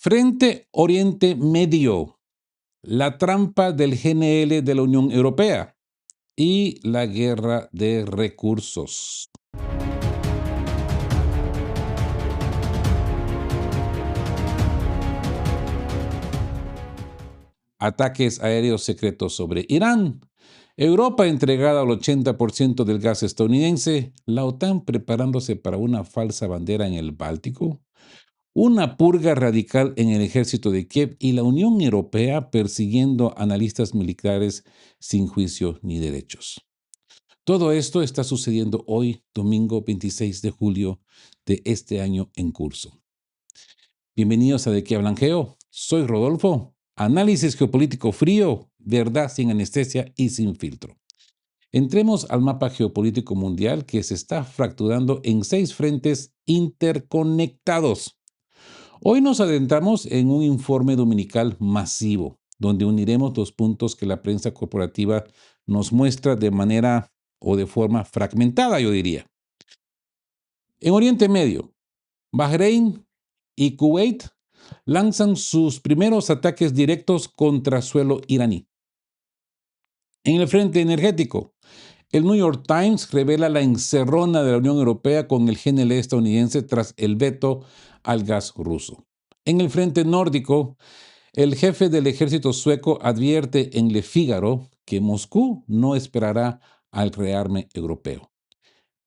Frente Oriente Medio, la trampa del GNL de la Unión Europea y la guerra de recursos. Ataques aéreos secretos sobre Irán. Europa entregada al 80% del gas estadounidense. La OTAN preparándose para una falsa bandera en el Báltico. Una purga radical en el ejército de Kiev y la Unión Europea persiguiendo analistas militares sin juicio ni derechos. Todo esto está sucediendo hoy, domingo 26 de julio de este año en curso. Bienvenidos a De qué hablan Geo. Soy Rodolfo. Análisis geopolítico frío, verdad sin anestesia y sin filtro. Entremos al mapa geopolítico mundial que se está fracturando en 6 frentes interconectados. Hoy nos adentramos en un informe dominical masivo, donde uniremos los puntos que la prensa corporativa nos muestra de manera o de forma fragmentada, yo diría. En Oriente Medio, Bahrein y Kuwait lanzan sus primeros ataques directos contra suelo iraní. En el frente energético, el New York Times revela la encerrona de la Unión Europea con el GNL estadounidense tras el veto al gas ruso. En el frente nórdico, el jefe del ejército sueco advierte en Le Figaro que Moscú no esperará al rearme europeo.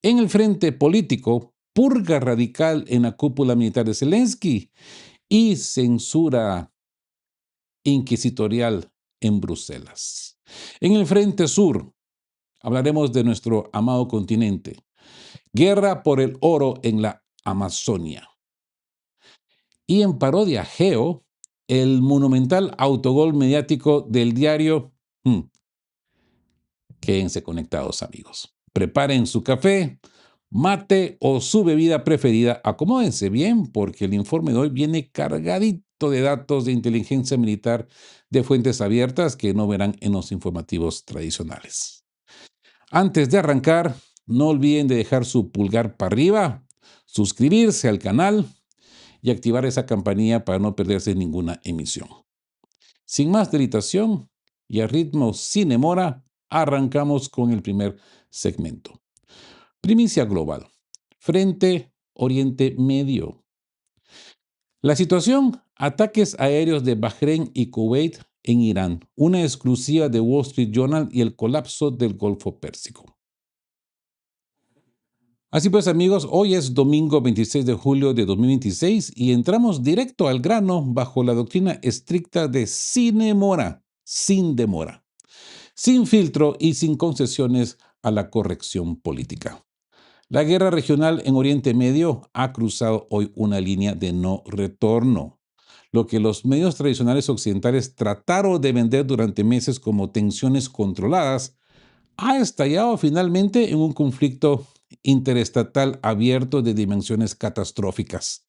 En el frente político, purga radical en la cúpula militar de Zelensky y censura inquisitorial en Bruselas. En el frente sur, hablaremos de nuestro amado continente. Guerra por el oro en la Amazonia. Y en parodia Geo, el monumental autogol mediático del diario. Quédense conectados, amigos. Preparen su café, mate o su bebida preferida. Acomódense bien porque el informe de hoy viene cargadito de datos de inteligencia militar de fuentes abiertas que no verán en los informativos tradicionales. Antes de arrancar, no olviden de dejar su pulgar para arriba, suscribirse al canal y activar esa campanilla para no perderse ninguna emisión. Sin más dilatación y a ritmo sin demora, arrancamos con el primer segmento. Primicia global. Frente Oriente Medio. La situación, ataques aéreos de Bahrein y Kuwait en Irán, una exclusiva de Wall Street Journal y el colapso del Golfo Pérsico. Así pues, amigos, hoy es domingo 26 de julio de 2026 y entramos directo al grano bajo la doctrina estricta de sin demora, sin filtro y sin concesiones a la corrección política. La guerra regional en Oriente Medio ha cruzado hoy una línea de no retorno. Lo que los medios tradicionales occidentales trataron de vender durante meses como tensiones controladas ha estallado finalmente en un conflicto interestatal abierto de dimensiones catastróficas.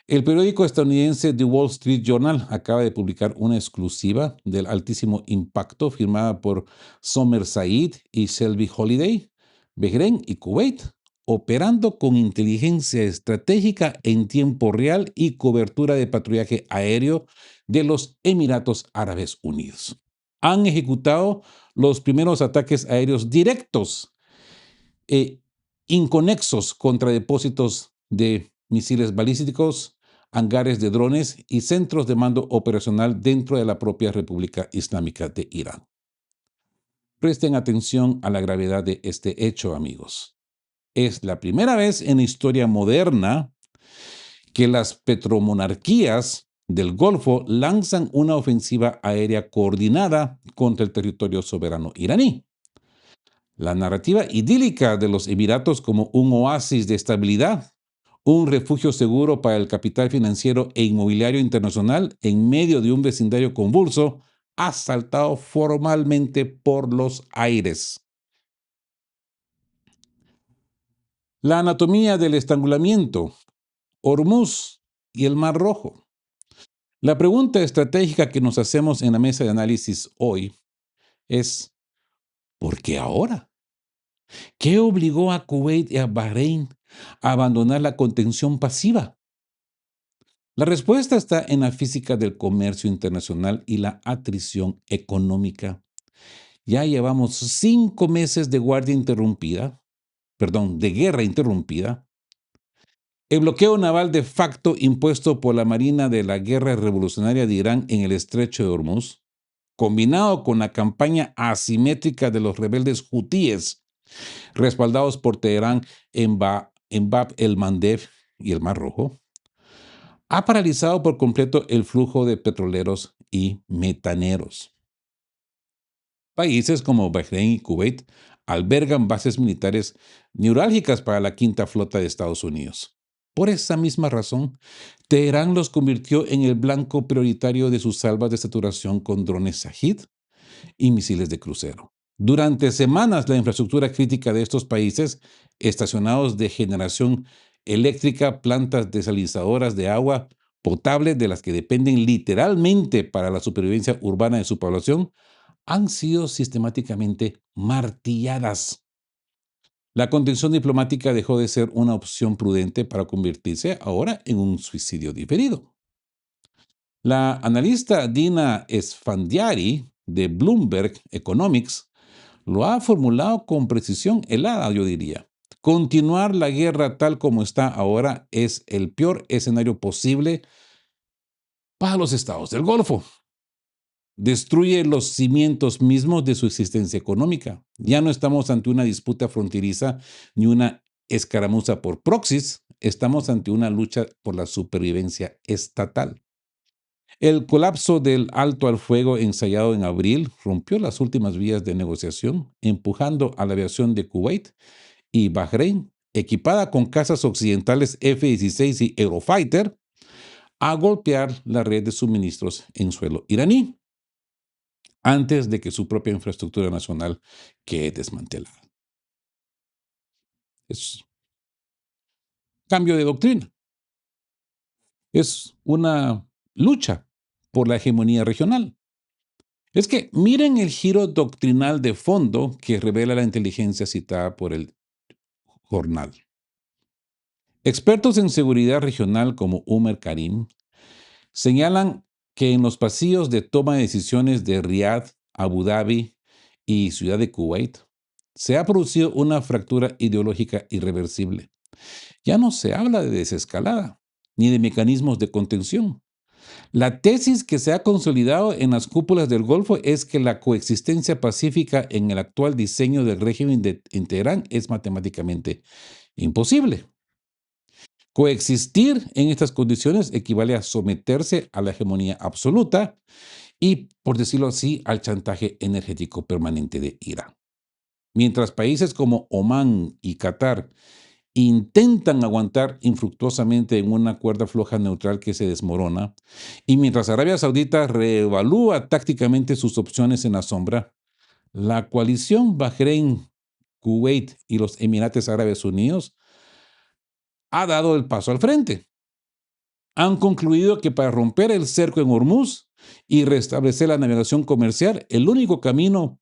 El periódico estadounidense The Wall Street Journal acaba de publicar una exclusiva del altísimo impacto firmada por Summer Said y Shelby Holiday, Bahrein y Kuwait, operando con inteligencia estratégica en tiempo real y cobertura de patrullaje aéreo de los Emiratos Árabes Unidos. Han ejecutado los primeros ataques aéreos directos e inconexos contra depósitos de misiles balísticos, hangares de drones y centros de mando operacional dentro de la propia República Islámica de Irán. Presten atención a la gravedad de este hecho, amigos. Es la primera vez en la historia moderna que las petromonarquías del Golfo lanzan una ofensiva aérea coordinada contra el territorio soberano iraní. La narrativa idílica de los Emiratos como un oasis de estabilidad, un refugio seguro para el capital financiero e inmobiliario internacional en medio de un vecindario convulso, ha saltado formalmente por los aires. La anatomía del estrangulamiento, Hormuz y el Mar Rojo. La pregunta estratégica que nos hacemos en la mesa de análisis hoy es, ¿por qué ahora? ¿Qué obligó a Kuwait y a Bahrein a abandonar la contención pasiva? La respuesta está en la física del comercio internacional y la atrición económica. Ya llevamos 5 meses de guardia interrumpida, perdón, de guerra interrumpida. El bloqueo naval de facto impuesto por la Marina de la Guerra Revolucionaria de Irán en el estrecho de Hormuz, combinado con la campaña asimétrica de los rebeldes hutíes, respaldados por Teherán en Bab el-Mandeb y el Mar Rojo, ha paralizado por completo el flujo de petroleros y metaneros. Países como Bahrein y Kuwait albergan bases militares neurálgicas para la Quinta Flota de Estados Unidos. Por esa misma razón, Teherán los convirtió en el blanco prioritario de sus salvas de saturación con drones Shahid y misiles de crucero. Durante semanas, la infraestructura crítica de estos países, estacionados de generación eléctrica, plantas desalinizadoras de agua potable de las que dependen literalmente para la supervivencia urbana de su población, han sido sistemáticamente martilladas. La contención diplomática dejó de ser una opción prudente para convertirse ahora en un suicidio diferido. La analista Dina Esfandiari de Bloomberg Economics lo ha formulado con precisión helada, yo diría. Continuar la guerra tal como está ahora es el peor escenario posible para los estados del Golfo. Destruye los cimientos mismos de su existencia económica. Ya no estamos ante una disputa fronteriza ni una escaramuza por proxies, estamos ante una lucha por la supervivencia estatal. El colapso del alto al fuego ensayado en abril rompió las últimas vías de negociación, empujando a la aviación de Kuwait y Bahrein, equipada con cazas occidentales F-16 y Eurofighter, a golpear la red de suministros en suelo iraní, antes de que su propia infraestructura nacional quede desmantelada. Es cambio de doctrina. Es una lucha por la hegemonía regional. Es que miren el giro doctrinal de fondo que revela la inteligencia citada por el jornal. Expertos en seguridad regional como Umer Karim señalan que en los pasillos de toma de decisiones de Riad, Abu Dhabi y Ciudad de Kuwait se ha producido una fractura ideológica irreversible. Ya no se habla de desescalada ni de mecanismos de contención. La tesis que se ha consolidado en las cúpulas del Golfo es que la coexistencia pacífica en el actual diseño del régimen en Teherán es matemáticamente imposible. Coexistir en estas condiciones equivale a someterse a la hegemonía absoluta y, por decirlo así, al chantaje energético permanente de Irán. Mientras países como Omán y Qatar intentan aguantar infructuosamente en una cuerda floja neutral que se desmorona, y mientras Arabia Saudita reevalúa tácticamente sus opciones en la sombra, la coalición Bahrein, Kuwait y los Emiratos Árabes Unidos ha dado el paso al frente. Han concluido que para romper el cerco en Hormuz y restablecer la navegación comercial, el único camino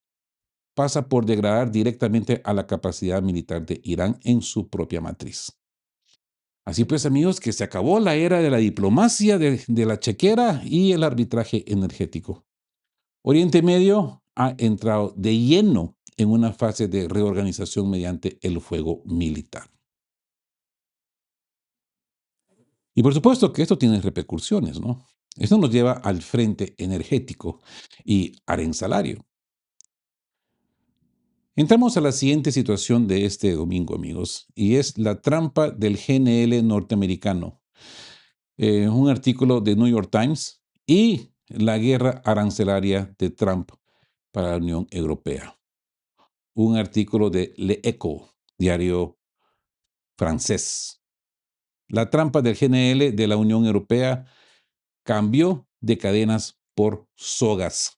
pasa por degradar directamente a la capacidad militar de Irán en su propia matriz. Así pues, amigos, que se acabó la era de la diplomacia, de la chequera y el arbitraje energético. Oriente Medio ha entrado de lleno en una fase de reorganización mediante el fuego militar. Y por supuesto que esto tiene repercusiones, ¿no? Esto nos lleva al frente energético y arancelario. Entramos a la siguiente situación de este domingo, amigos, y es la trampa del GNL norteamericano. Un artículo de New York Times y la guerra arancelaria de Trump para la Unión Europea. Un artículo de Le Echo, diario francés. La trampa del GNL de la Unión Europea cambió de cadenas por sogas.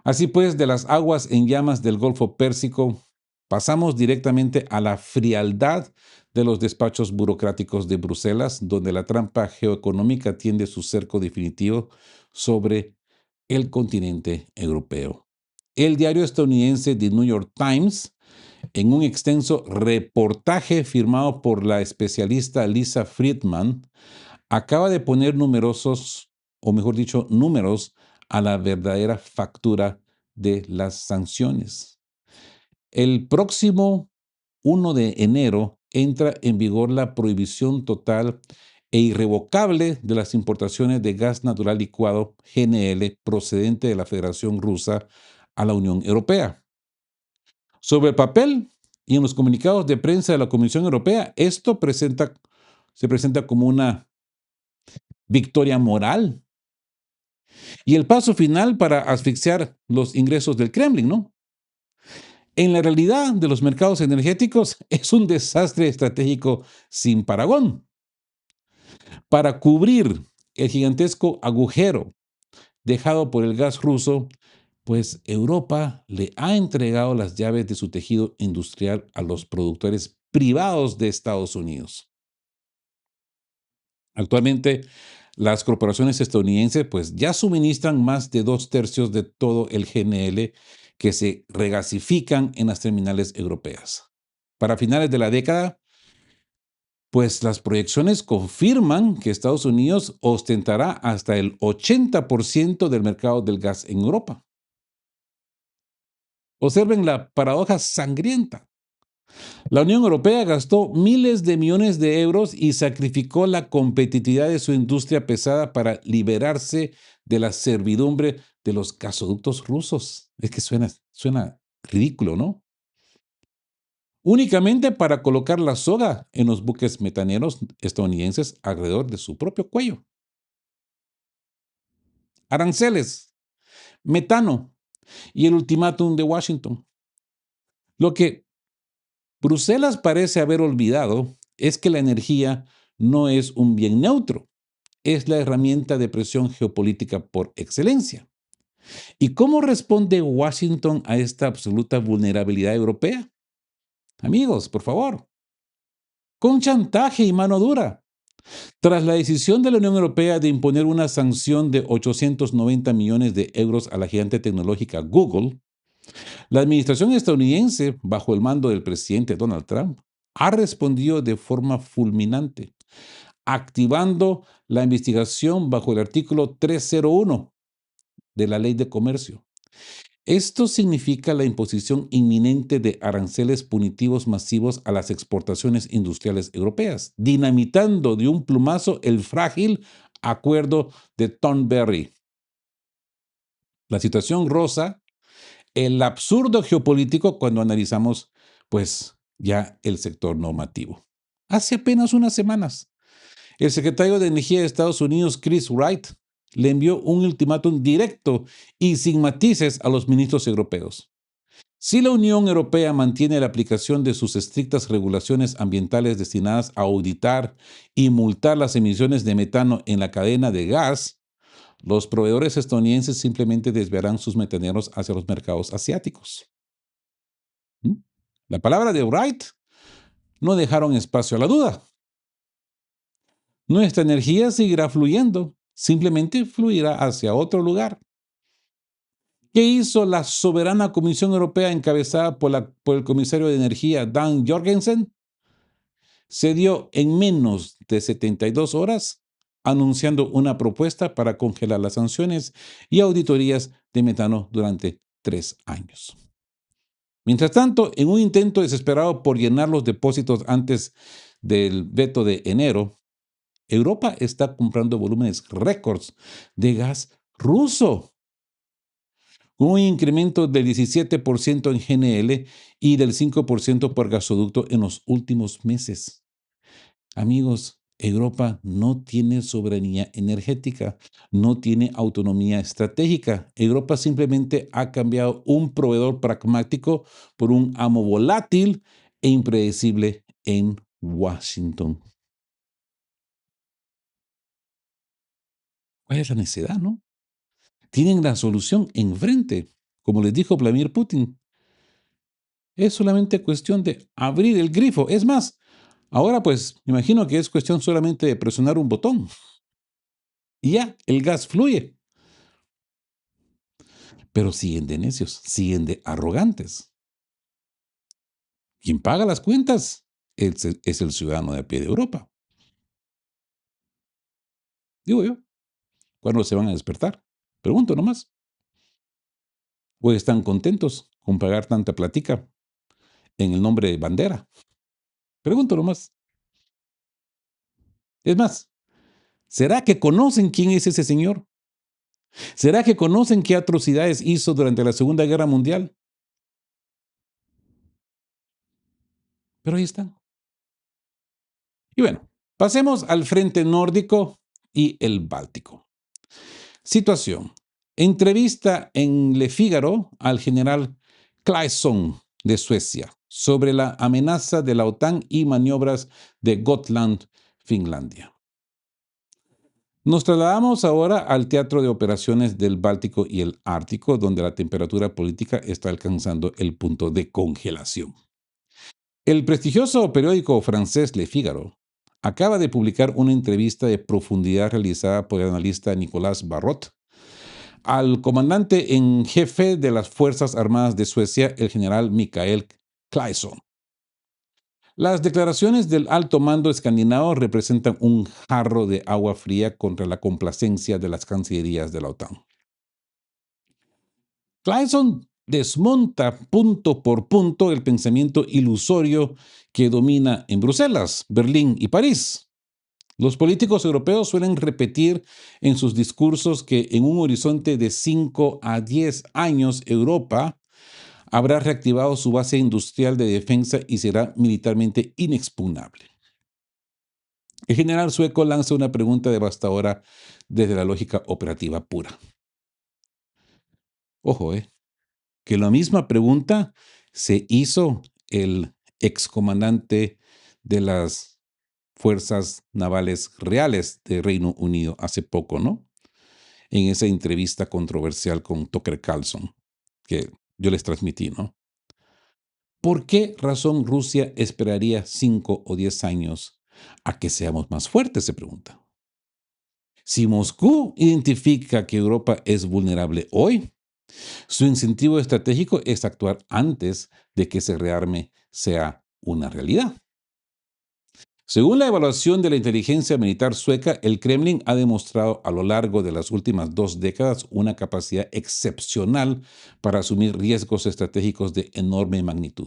Así pues, de las aguas en llamas del Golfo Pérsico, pasamos directamente a la frialdad de los despachos burocráticos de Bruselas, donde la trampa geoeconómica tiende su cerco definitivo sobre el continente europeo. El diario estadounidense The New York Times, en un extenso reportaje firmado por la especialista Lisa Friedman, acaba de poner numerosos, o mejor dicho, números a la verdadera factura de las sanciones. El próximo 1 de enero entra en vigor la prohibición total e irrevocable de las importaciones de gas natural licuado GNL procedente de la Federación Rusa a la Unión Europea. Sobre el papel y en los comunicados de prensa de la Comisión Europea, se presenta como una victoria moral y el paso final para asfixiar los ingresos del Kremlin, ¿no? En la realidad de los mercados energéticos es un desastre estratégico sin parangón. Para cubrir el gigantesco agujero dejado por el gas ruso, pues Europa le ha entregado las llaves de su tejido industrial a los productores privados de Estados Unidos. Actualmente, las corporaciones estadounidenses pues ya suministran más de 2/3 de todo el GNL que se regasifican en las terminales europeas. Para finales de la década, pues las proyecciones confirman que Estados Unidos ostentará hasta el 80% del mercado del gas en Europa. Observen la paradoja sangrienta. La Unión Europea gastó miles de millones de euros y sacrificó la competitividad de su industria pesada para liberarse de la servidumbre de los gasoductos rusos. Es que suena ridículo, ¿no? Únicamente para colocar la soga en los buques metaneros estadounidenses alrededor de su propio cuello. Aranceles, metano y el ultimátum de Washington. Lo que Bruselas parece haber olvidado es que la energía no es un bien neutro, es la herramienta de presión geopolítica por excelencia. ¿Y cómo responde Washington a esta absoluta vulnerabilidad europea? Amigos, por favor, con chantaje y mano dura. Tras la decisión de la Unión Europea de imponer una sanción de 890 millones de euros a la gigante tecnológica Google, la administración estadounidense, bajo el mando del presidente Donald Trump, ha respondido de forma fulminante, activando la investigación bajo el artículo 301 de la Ley de Comercio. Esto significa la imposición inminente de aranceles punitivos masivos a las exportaciones industriales europeas, dinamitando de un plumazo el frágil acuerdo de Thornberry. La situación rosa el absurdo geopolítico cuando analizamos, pues, ya el sector normativo. Hace apenas unas semanas, el secretario de Energía de Estados Unidos, Chris Wright, le envió un ultimátum directo y sin matices a los ministros europeos. Si la Unión Europea mantiene la aplicación de sus estrictas regulaciones ambientales destinadas a auditar y multar las emisiones de metano en la cadena de gas, los proveedores estadounidenses simplemente desviarán sus metaneros hacia los mercados asiáticos. ¿Mm? La palabra de Wright no dejaron espacio a la duda. Nuestra energía seguirá fluyendo, simplemente fluirá hacia otro lugar. ¿Qué hizo la soberana Comisión Europea encabezada por el comisario de Energía Dan Jorgensen? Se dio en menos de 72 horas anunciando una propuesta para congelar las sanciones y auditorías de metano durante 3 años. Mientras tanto, en un intento desesperado por llenar los depósitos antes del veto de enero, Europa está comprando volúmenes récords de gas ruso, con un incremento del 17% en GNL y del 5% por gasoducto en los últimos meses. Amigos, Europa no tiene soberanía energética, no tiene autonomía estratégica. Europa simplemente ha cambiado un proveedor pragmático por un amo volátil e impredecible en Washington. ¿Cuál es la necesidad, no? Tienen la solución enfrente. Como les dijo Vladimir Putin, es solamente cuestión de abrir el grifo. Es más, ahora pues me imagino que es cuestión solamente de presionar un botón y ya, el gas fluye. Pero siguen de necios, siguen de arrogantes. Quien paga las cuentas es el ciudadano de a pie de Europa. Digo yo, ¿cuándo se van a despertar? Pregunto nomás. ¿O están contentos con pagar tanta platica en el nombre de bandera? Pregunto nomás. Es más, ¿será que conocen quién es ese señor? ¿Será que conocen qué atrocidades hizo durante la Segunda Guerra Mundial? Pero ahí están. Y bueno, pasemos al frente nórdico y el Báltico. Situación. Entrevista en Le Figaro al general Claesson de Suecia sobre la amenaza de la OTAN y maniobras de Gotland, Finlandia. Nos trasladamos ahora al teatro de operaciones del Báltico y el Ártico, donde la temperatura política está alcanzando el punto de congelación. El prestigioso periódico francés Le Figaro acaba de publicar una entrevista de profundidad realizada por el analista Nicolas Barrot al comandante en jefe de las Fuerzas Armadas de Suecia, el general Mikael Claesson. Las declaraciones del alto mando escandinavo representan un jarro de agua fría contra la complacencia de las cancillerías de la OTAN. Claesson desmonta punto por punto el pensamiento ilusorio que domina en Bruselas, Berlín y París. Los políticos europeos suelen repetir en sus discursos que en un horizonte de 5 a 10 años Europa habrá reactivado su base industrial de defensa y será militarmente inexpugnable. El general sueco lanza una pregunta devastadora desde la lógica operativa pura. Ojo, que la misma pregunta se hizo el excomandante de las Fuerzas Navales Reales de Reino Unido hace poco, ¿no? En esa entrevista controversial con Tucker Carlson, que yo les transmití, ¿no? ¿Por qué razón Rusia esperaría 5 o 10 años a que seamos más fuertes? Se pregunta. Si Moscú identifica que Europa es vulnerable hoy, su incentivo estratégico es actuar antes de que ese rearme sea una realidad. Según la evaluación de la inteligencia militar sueca, el Kremlin ha demostrado a lo largo de las últimas 2 décadas una capacidad excepcional para asumir riesgos estratégicos de enorme magnitud.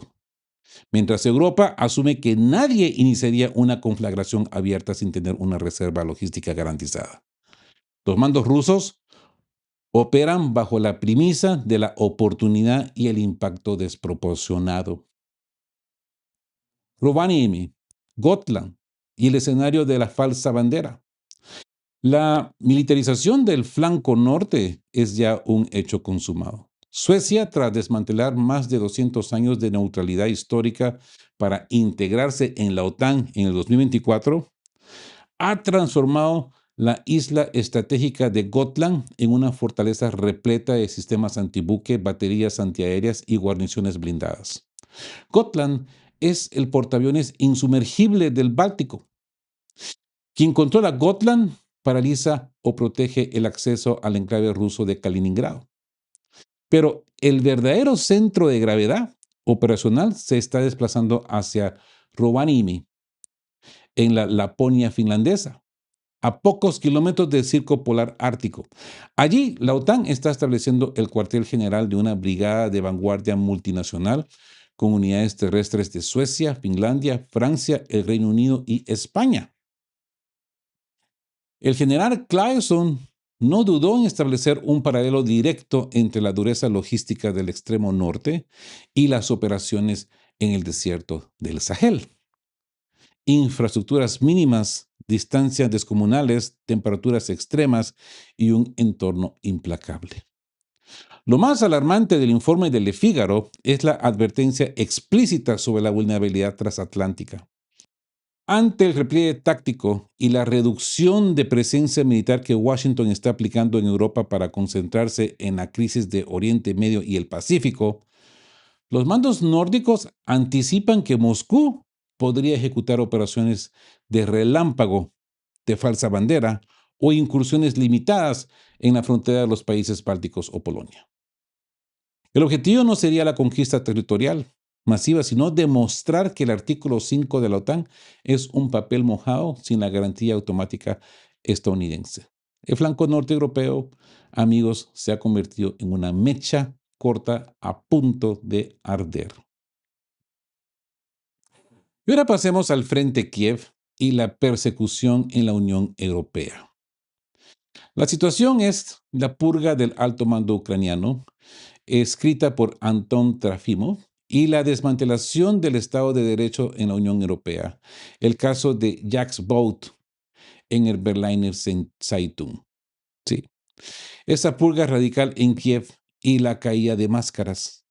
Mientras Europa asume que nadie iniciaría una conflagración abierta sin tener una reserva logística garantizada. Los mandos rusos operan bajo la premisa de la oportunidad y el impacto desproporcionado. Rovaniemi, Gotland y el escenario de la falsa bandera. La militarización del flanco norte es ya un hecho consumado. Suecia, tras desmantelar más de 200 años de neutralidad histórica para integrarse en la OTAN en el 2024, ha transformado la isla estratégica de Gotland en una fortaleza repleta de sistemas antibuque, baterías antiaéreas y guarniciones blindadas. Gotland es el portaaviones insumergible del Báltico. Quien controla Gotland paraliza o protege el acceso al enclave ruso de Kaliningrado. Pero el verdadero centro de gravedad operacional se está desplazando hacia Rovaniemi, en la Laponia finlandesa, a pocos kilómetros del Circo Polar Ártico. Allí, la OTAN está estableciendo el cuartel general de una brigada de vanguardia multinacional con unidades terrestres de Suecia, Finlandia, Francia, el Reino Unido y España. El general Claesson no dudó en establecer un paralelo directo entre la dureza logística del extremo norte y las operaciones en el desierto del Sahel. Infraestructuras mínimas, distancias descomunales, temperaturas extremas y un entorno implacable. Lo más alarmante del informe de Le Figaro es la advertencia explícita sobre la vulnerabilidad transatlántica. Ante el repliegue táctico y la reducción de presencia militar que Washington está aplicando en Europa para concentrarse en la crisis de Oriente Medio y el Pacífico, los mandos nórdicos anticipan que Moscú podría ejecutar operaciones de relámpago, de falsa bandera o incursiones limitadas en la frontera de los países bálticos o Polonia. El objetivo no sería la conquista territorial masiva, sino demostrar que el artículo 5 de la OTAN es un papel mojado sin la garantía automática estadounidense. El flanco norte europeo, amigos, se ha convertido en una mecha corta a punto de arder. Y ahora pasemos al frente Kiev y la persecución en la Unión Europea. La situación es la purga del alto mando ucraniano, escrita por Anton Trafimov, y la desmantelación del Estado de Derecho en la Unión Europea. El caso de Jacques Bout en el Berliner Zeitung. Sí. Esa purga radical en Kiev y la caída de máscaras.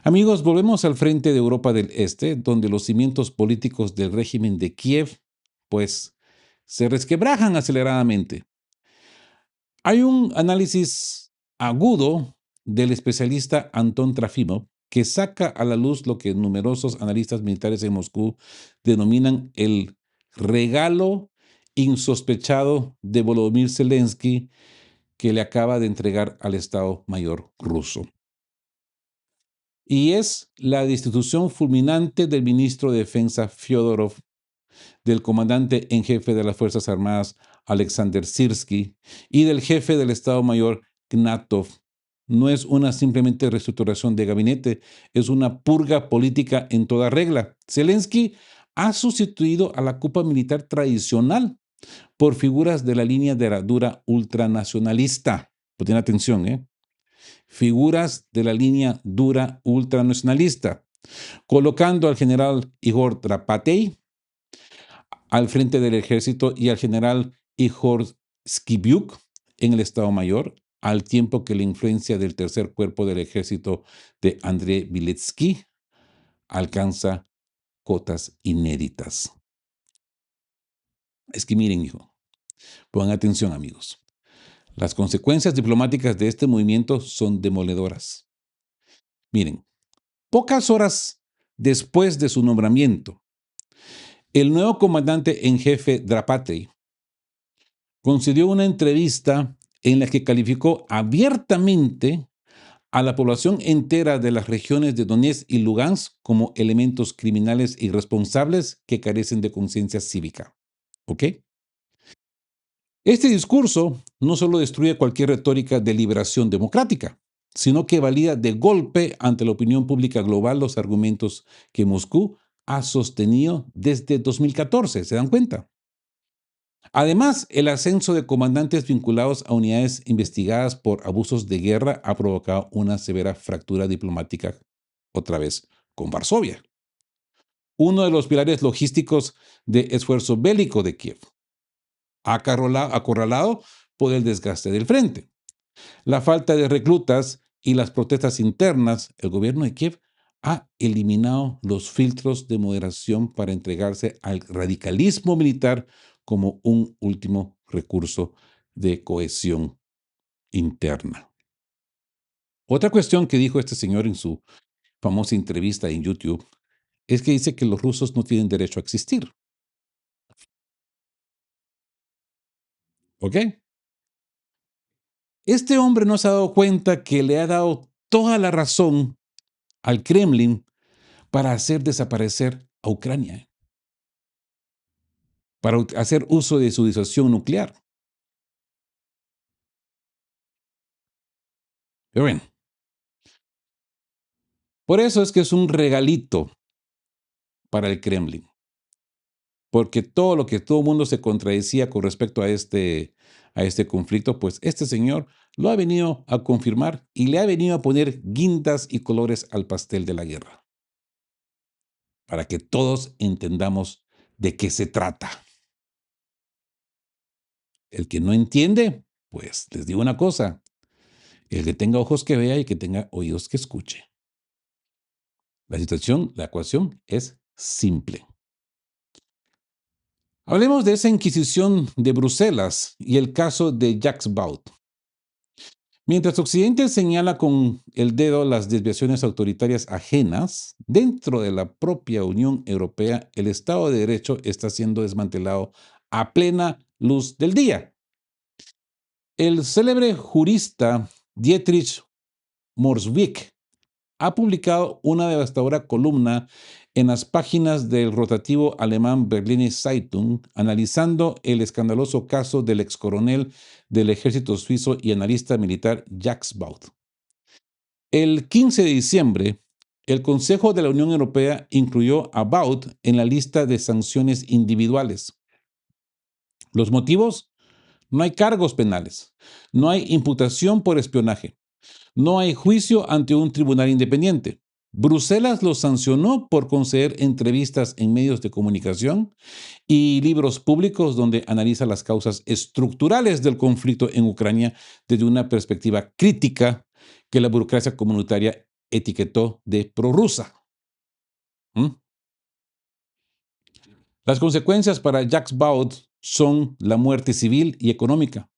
Amigos, volvemos al frente de Europa del Este, donde los cimientos políticos del régimen de Kiev, pues, se resquebrajan aceleradamente. Hay un análisis agudo del especialista Anton Trafimov que saca a la luz lo que numerosos analistas militares en Moscú denominan el regalo insospechado de Volodymyr Zelensky que le acaba de entregar al Estado Mayor ruso. Y es la destitución fulminante del ministro de Defensa Fyodorov, del comandante en jefe de las Fuerzas Armadas Alexander Sirsky y del jefe del Estado Mayor Gnatov. No es una simplemente reestructuración de gabinete, es una purga política en toda regla. Zelensky ha sustituido a la cúpula militar tradicional por figuras de la línea de la dura ultranacionalista. Pues ten atención, figuras de la línea dura ultranacionalista, colocando al general Igor Drapatey al frente del ejército y al general Igor Skibiuk en el Estado Mayor, al tiempo que la influencia del tercer cuerpo del ejército de Andrei Biletsky alcanza cotas inéditas. Es que miren, hijo, pongan atención, amigos. Las consecuencias diplomáticas de este movimiento son demoledoras. Miren, pocas horas después de su nombramiento, el nuevo comandante en jefe Drapatey concedió una entrevista en la que calificó abiertamente a la población entera de las regiones de Donetsk y Lugansk como elementos criminales irresponsables que carecen de conciencia cívica. ¿Ok? Este discurso no solo destruye cualquier retórica de liberación democrática, sino que valida de golpe ante la opinión pública global los argumentos que Moscú ha sostenido desde 2014. ¿Se dan cuenta? Además, el ascenso de comandantes vinculados a unidades investigadas por abusos de guerra ha provocado una severa fractura diplomática, otra vez, con Varsovia, uno de los pilares logísticos de esfuerzo bélico de Kiev, acorralado por el desgaste del frente. La falta de reclutas y las protestas internas, el gobierno de Kiev ha eliminado los filtros de moderación para entregarse al radicalismo militar como un último recurso de cohesión interna. Otra cuestión que dijo este señor en su famosa entrevista en YouTube es que dice que los rusos no tienen derecho a existir. ¿Ok? Este hombre no se ha dado cuenta que le ha dado toda la razón al Kremlin para hacer desaparecer a Ucrania, para hacer uso de su disuasión nuclear. Pero bueno, por eso es que es un regalito para el Kremlin, porque todo lo que todo el mundo se contradecía con respecto a este conflicto, pues este señor lo ha venido a confirmar y le ha venido a poner guindas y colores al pastel de la guerra, para que todos entendamos de qué se trata. El que no entiende, pues les digo una cosa, el que tenga ojos que vea y que tenga oídos que escuche. La situación, la ecuación es simple. Hablemos de esa Inquisición de Bruselas y el caso de Jacques Baut. Mientras Occidente señala con el dedo las desviaciones autoritarias ajenas, dentro de la propia Unión Europea, el Estado de Derecho está siendo desmantelado a plena luz del día. El célebre jurista Dietrich Morswick ha publicado una devastadora columna en las páginas del rotativo alemán Berliner Zeitung, analizando el escandaloso caso del excoronel del ejército suizo y analista militar Jacques Baut. El 15 de diciembre, el Consejo de la Unión Europea incluyó a Baut en la lista de sanciones individuales. ¿Los motivos? No hay cargos penales, no hay imputación por espionaje, no hay juicio ante un tribunal independiente. Bruselas lo sancionó por conceder entrevistas en medios de comunicación y libros públicos donde analiza las causas estructurales del conflicto en Ucrania desde una perspectiva crítica que la burocracia comunitaria etiquetó de prorrusa. ¿Mm? Las consecuencias para Jacques Baud son la muerte civil y económica,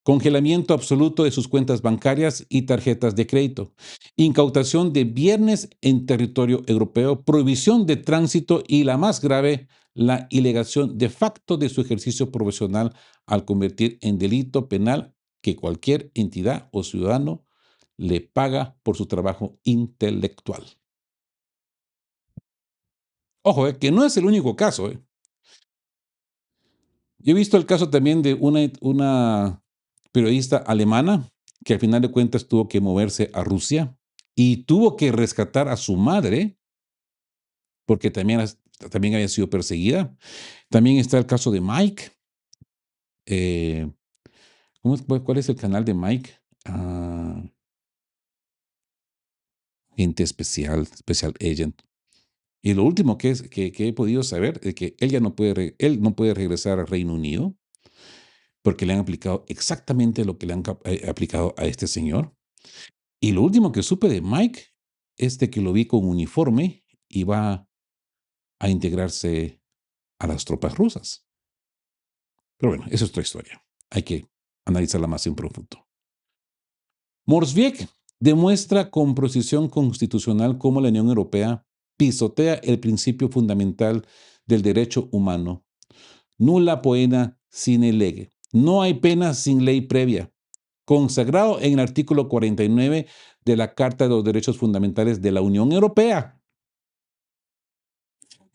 congelamiento absoluto de sus cuentas bancarias y tarjetas de crédito, incautación de bienes en territorio europeo, prohibición de tránsito y, la más grave, la ilegación de facto de su ejercicio profesional al convertir en delito penal que cualquier entidad o ciudadano le paga por su trabajo intelectual. Ojo, que no es el único caso. Yo he visto el caso también de una periodista alemana que al final de cuentas tuvo que moverse a Rusia y tuvo que rescatar a su madre porque también había sido perseguida. También está el caso de Mike. eh, ¿Cuál es el canal de Mike? Ah, Gente especial, Special Agent. Y lo último que he podido saber es que él no puede regresar al Reino Unido porque le han aplicado exactamente lo que le han aplicado a este señor. Y lo último que supe de Mike es de que lo vi con uniforme y va a integrarse a las tropas rusas. Pero bueno, esa es otra historia. Hay que analizarla más en profundo. Morsvieck demuestra con precisión constitucional cómo la Unión Europea pisotea el principio fundamental del derecho humano. Nulla poena sine lege. No hay pena sin ley previa, consagrado en el artículo 49 de la Carta de los Derechos Fundamentales de la Unión Europea.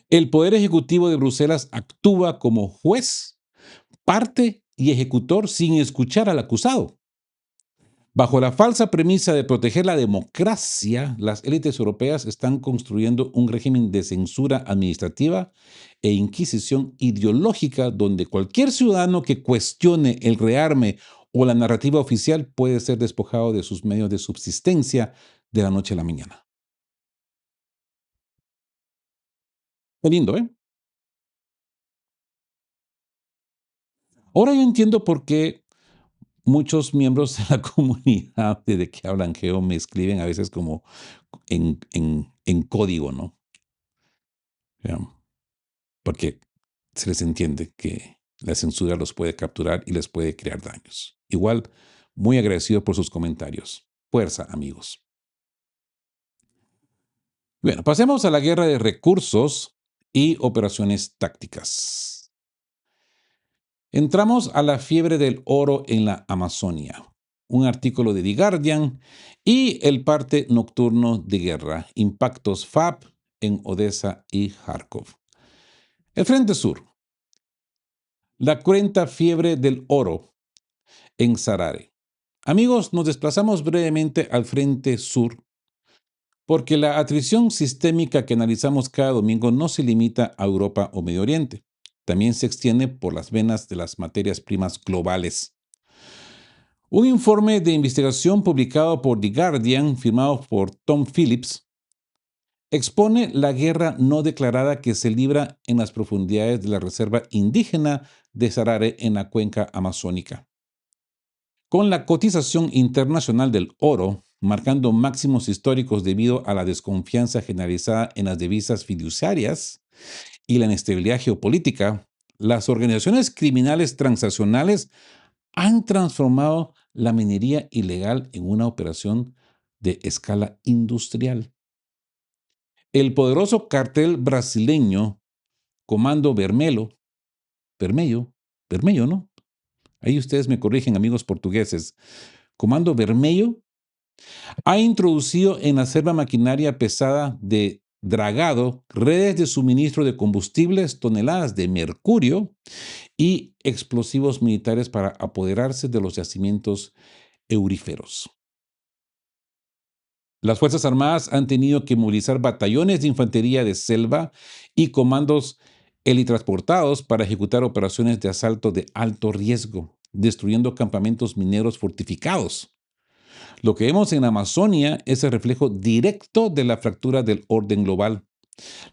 El Poder Ejecutivo de Bruselas actúa como juez, parte y ejecutor sin escuchar al acusado. Bajo la falsa premisa de proteger la democracia, las élites europeas están construyendo un régimen de censura administrativa e inquisición ideológica donde cualquier ciudadano que cuestione el rearme o la narrativa oficial puede ser despojado de sus medios de subsistencia de la noche a la mañana. Qué lindo, ¿eh? Ahora yo entiendo por qué muchos miembros de la comunidad de que hablan geo me escriben a veces como en código, ¿no? Ya, porque se les entiende que la censura los puede capturar y les puede crear daños. Igual, muy agradecido por sus comentarios. Fuerza, amigos. Bueno, pasemos a la guerra de recursos y operaciones tácticas. Entramos a la fiebre del oro en la Amazonia. Un artículo de The Guardian y el parte nocturno de guerra, impactos FAB en Odessa y Kharkov. El Frente Sur. La cruenta fiebre del oro en Sarare. Amigos, nos desplazamos brevemente al Frente Sur porque la atrición sistémica que analizamos cada domingo no se limita a Europa o Medio Oriente. También se extiende por las venas de las materias primas globales. Un informe de investigación publicado por The Guardian, firmado por Tom Phillips, expone la guerra no declarada que se libra en las profundidades de la reserva indígena de Sarare en la cuenca amazónica. Con la cotización internacional del oro marcando máximos históricos debido a la desconfianza generalizada en las divisas fiduciarias y la inestabilidad geopolítica, las organizaciones criminales transnacionales han transformado la minería ilegal en una operación de escala industrial. El poderoso cartel brasileño Comando Vermelho, Vermelho, ¿no? Ahí ustedes me corrigen, amigos portugueses. Comando Vermelho Ha introducido en la selva maquinaria pesada de dragado, redes de suministro de combustibles, toneladas de mercurio y explosivos militares para apoderarse de los yacimientos auríferos. Las Fuerzas Armadas han tenido que movilizar batallones de infantería de selva y comandos helitransportados para ejecutar operaciones de asalto de alto riesgo, destruyendo campamentos mineros fortificados. Lo que vemos en Amazonia es el reflejo directo de la fractura del orden global,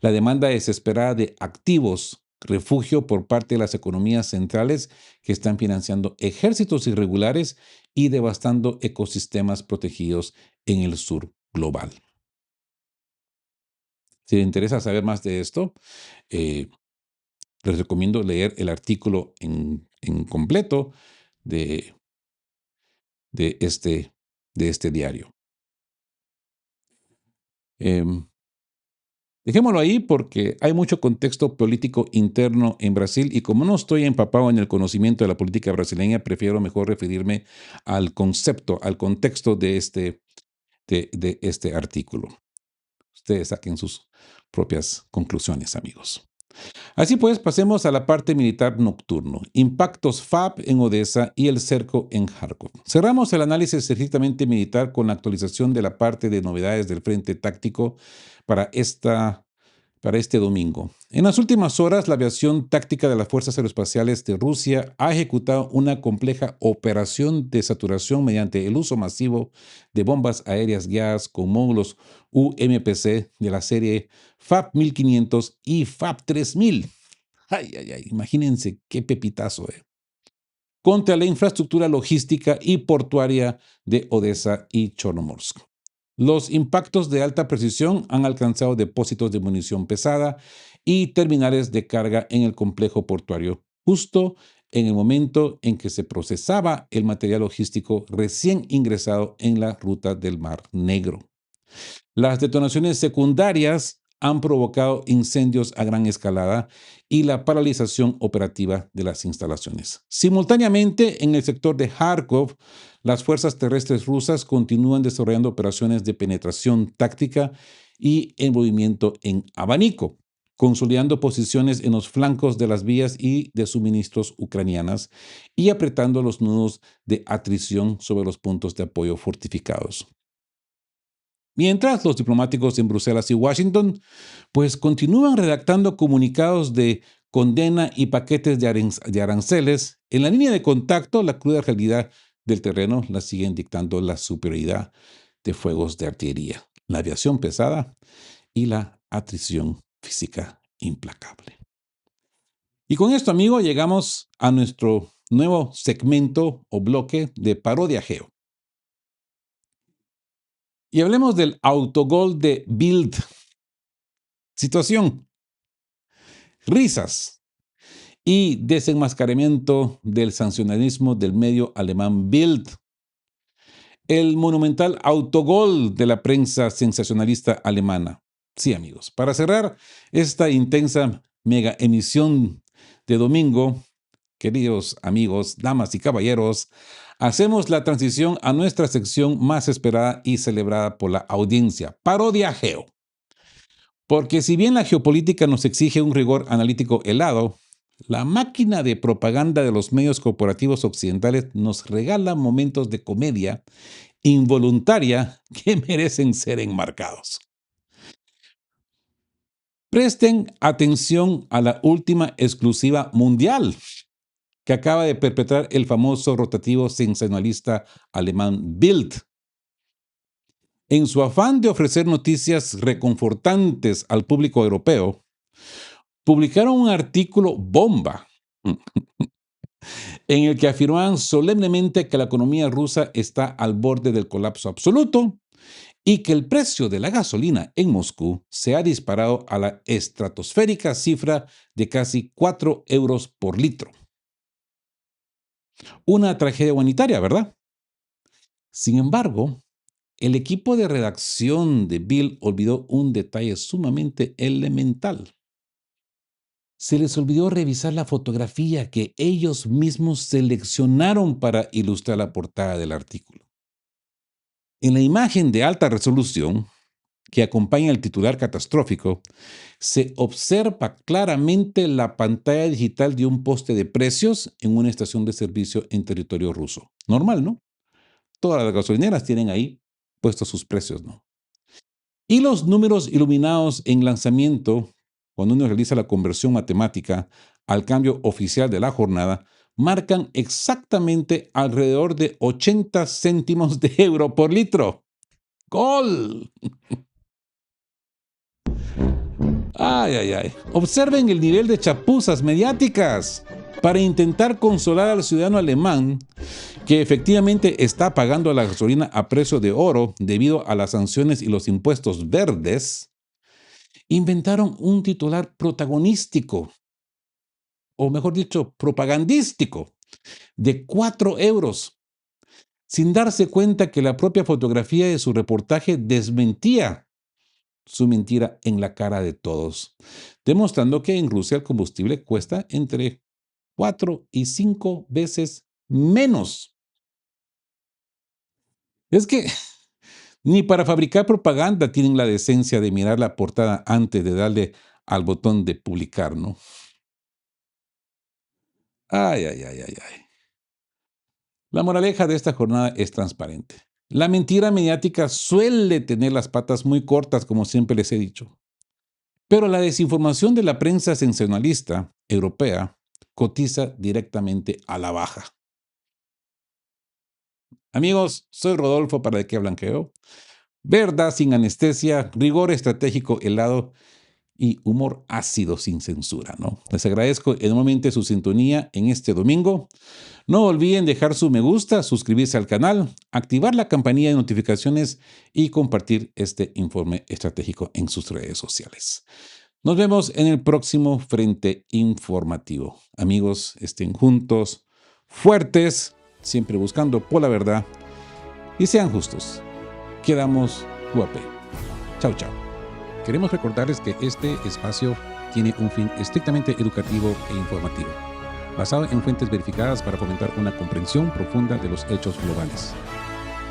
la demanda desesperada de activos, refugio por parte de las economías centrales que están financiando ejércitos irregulares y devastando ecosistemas protegidos en el sur global. Si le interesa saber más de esto, eh, les recomiendo leer el artículo en completo de, de, este, de este diario. Em, Dejémoslo ahí porque hay mucho contexto político interno en Brasil y como no estoy empapado en el conocimiento de la política brasileña, prefiero mejor referirme al concepto, al contexto de este artículo. Ustedes saquen sus propias conclusiones, amigos. Así pues, pasemos a la parte militar nocturno. Impactos FAB en Odessa y el cerco en Kharkov. Cerramos el análisis estrictamente militar con la actualización de la parte de novedades del frente táctico para este domingo. En las últimas horas, la aviación táctica de las Fuerzas Aeroespaciales de Rusia ha ejecutado una compleja operación de saturación mediante el uso masivo de bombas aéreas guiadas con módulos UMPC de la serie FAB 1500 y FAB 3000. Ay, ay, ay, imagínense qué pepitazo, contra la infraestructura logística y portuaria de Odessa y Chornomorsk. Los impactos de alta precisión han alcanzado depósitos de munición pesada y terminales de carga en el complejo portuario, justo en el momento en que se procesaba el material logístico recién ingresado en la ruta del Mar Negro. Las detonaciones secundarias han provocado incendios a gran escalada y la paralización operativa de las instalaciones. Simultáneamente, en el sector de Kharkov, las fuerzas terrestres rusas continúan desarrollando operaciones de penetración táctica y en movimiento en abanico, consolidando posiciones en los flancos de las vías y de suministros ucranianas y apretando los nudos de atrición sobre los puntos de apoyo fortificados. Mientras, los diplomáticos en Bruselas y Washington pues continúan redactando comunicados de condena y paquetes de aranceles. En la línea de contacto, la cruda realidad del terreno la siguen dictando la superioridad de fuegos de artillería, la aviación pesada y la atrición física implacable. Y con esto, amigo, llegamos a nuestro nuevo segmento o bloque de parodia geo. Y hablemos del autogol de Bild. Situación, risas y desenmascaramiento del sancionalismo del medio alemán Bild. El monumental autogol de la prensa sensacionalista alemana. Sí, amigos, para cerrar esta intensa mega emisión de domingo, queridos amigos, damas y caballeros, hacemos la transición a nuestra sección más esperada y celebrada por la audiencia, Parodia Geo. Porque si bien la geopolítica nos exige un rigor analítico helado, la máquina de propaganda de los medios corporativos occidentales nos regala momentos de comedia involuntaria que merecen ser enmarcados. Presten atención a la última exclusiva mundial que acaba de perpetrar el famoso rotativo sensacionalista alemán Bild. En su afán de ofrecer noticias reconfortantes al público europeo, publicaron un artículo bomba en el que afirmaban solemnemente que la economía rusa está al borde del colapso absoluto y que el precio de la gasolina en Moscú se ha disparado a la estratosférica cifra de casi 4 euros por litro. Una tragedia humanitaria, ¿verdad? Sin embargo, el equipo de redacción de Bill olvidó un detalle sumamente elemental. Se les olvidó revisar la fotografía que ellos mismos seleccionaron para ilustrar la portada del artículo. En la imagen de alta resolución que acompaña el titular catastrófico, se observa claramente la pantalla digital de un poste de precios en una estación de servicio en territorio ruso. Normal, ¿no? Todas las gasolineras tienen ahí puestos sus precios, ¿no? Y los números iluminados en lanzamiento, cuando uno realiza la conversión matemática al cambio oficial de la jornada, marcan exactamente alrededor de 80 céntimos de euro por litro. ¡Gol! Ay, ay, ay. Observen el nivel de chapuzas mediáticas para intentar consolar al ciudadano alemán que efectivamente está pagando la gasolina a precio de oro debido a las sanciones y los impuestos verdes. Inventaron un titular protagonístico, o mejor dicho, propagandístico, de 4 euros, sin darse cuenta que la propia fotografía de su reportaje desmentía su mentira en la cara de todos, demostrando que en Rusia el combustible cuesta entre 4 y 5 veces menos. Es que ni para fabricar propaganda tienen la decencia de mirar la portada antes de darle al botón de publicar, ¿no? Ay, ay, ay, ay, ay. La moraleja de esta jornada es transparente. La mentira mediática suele tener las patas muy cortas, como siempre les he dicho. Pero la desinformación de la prensa sensacionalista europea cotiza directamente a la baja. Amigos, soy Rodolfo para De qué blanqueo. Verdad sin anestesia, rigor estratégico helado y humor ácido sin censura, ¿no? Les agradezco enormemente su sintonía en este domingo. No olviden dejar su me gusta, suscribirse al canal, activar la campanilla de notificaciones y compartir este informe estratégico en sus redes sociales. Nos vemos en el próximo Frente Informativo. Amigos, estén juntos, fuertes, siempre buscando por la verdad y sean justos. Quedamos guape. Chao, chao. Queremos recordarles que este espacio tiene un fin estrictamente educativo e informativo, basado en fuentes verificadas para fomentar una comprensión profunda de los hechos globales.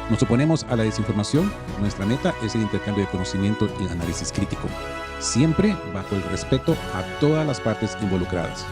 Nos oponemos a la desinformación. Nuestra meta es el intercambio de conocimiento y análisis crítico, siempre bajo el respeto a todas las partes involucradas.